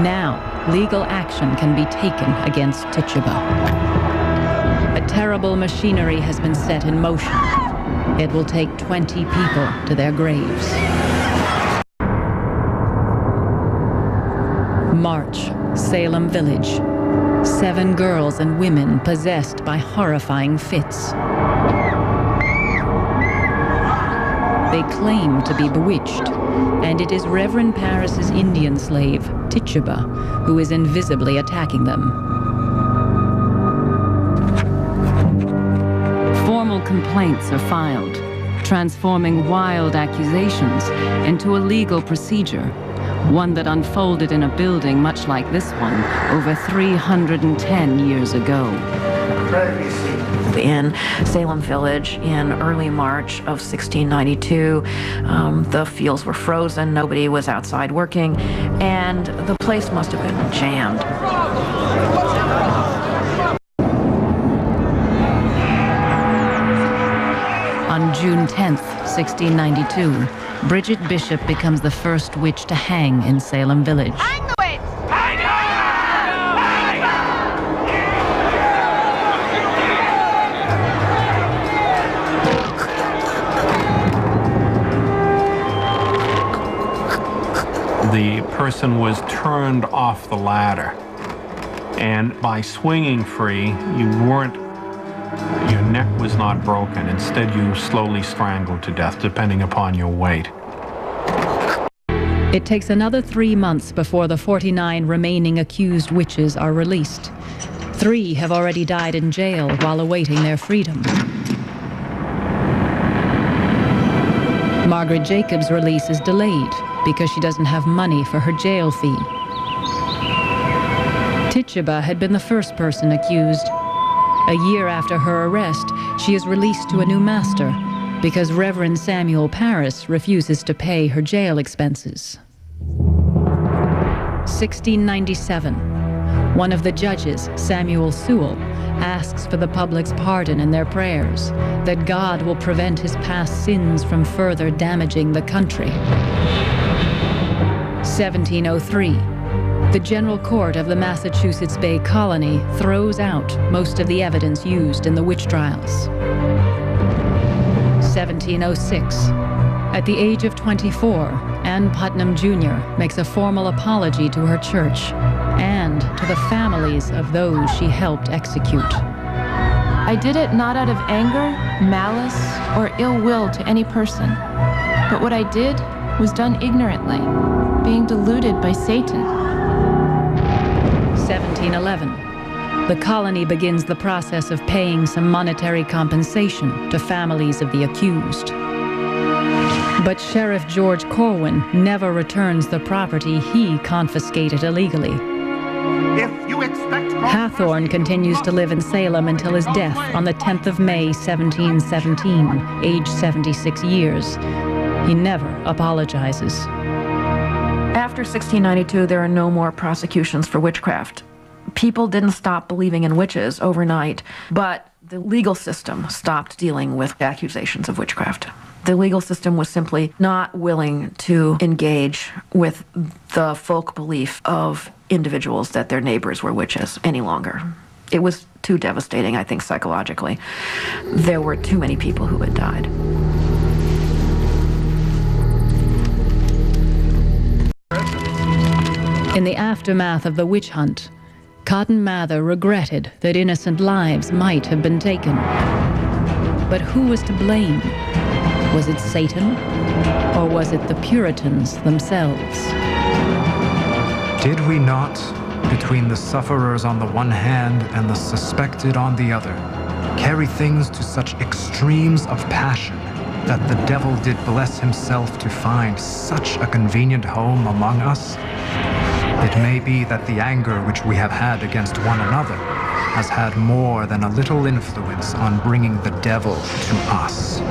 Now, legal action can be taken against Tituba. A terrible machinery has been set in motion. It will take 20 people to their graves. March, Salem Village. 7 girls and women possessed by horrifying fits. They claim to be bewitched, and it is Reverend Parris's Indian slave, Tituba, who is invisibly attacking them. Formal complaints are filed, transforming wild accusations into a legal procedure, one that unfolded in a building much like this one over 310 years ago. In Salem Village in early March of 1692, the fields were frozen, nobody was outside working, and the place must have been jammed. On June 10th, 1692, Bridget Bishop becomes the first witch to hang in Salem Village. Hang the witch! The person was turned off the ladder, and by swinging free, your neck was not broken. Instead, you slowly strangled to death, depending upon your weight. It takes another 3 months before the 49 remaining accused witches are released. 3 have already died in jail while awaiting their freedom. Margaret Jacobs' release is delayed because she doesn't have money for her jail fee. Tituba had been the first person accused. A year after her arrest, she is released to a new master because Reverend Samuel Parris refuses to pay her jail expenses. 1697. One of the judges, Samuel Sewell, asks for the public's pardon in their prayers, that God will prevent his past sins from further damaging the country. 1703. The General Court of the Massachusetts Bay Colony throws out most of the evidence used in the witch trials. 1706. At the age of 24, Ann Putnam Jr. makes a formal apology to her church and to the families of those she helped execute. I did it not out of anger, malice, or ill will to any person, but what I did was done ignorantly, being deluded by Satan. 1711. The colony begins the process of paying some monetary compensation to families of the accused. But Sheriff George Corwin never returns the property he confiscated illegally. If you expect Hathorne continues to live in Salem until his death on the 10th of May, 1717, aged 76 years. He never apologizes. After 1692, there are no more prosecutions for witchcraft. People didn't stop believing in witches overnight, but the legal system stopped dealing with accusations of witchcraft. The legal system was simply not willing to engage with the folk belief of individuals that their neighbors were witches any longer. It was too devastating, I think, psychologically. There were too many people who had died. In the aftermath of the witch hunt, Cotton Mather regretted that innocent lives might have been taken. But who was to blame? Was it Satan, or was it the Puritans themselves? Did we not, between the sufferers on the one hand and the suspected on the other, carry things to such extremes of passion that the devil did bless himself to find such a convenient home among us? It may be that the anger which we have had against one another has had more than a little influence on bringing the devil to us.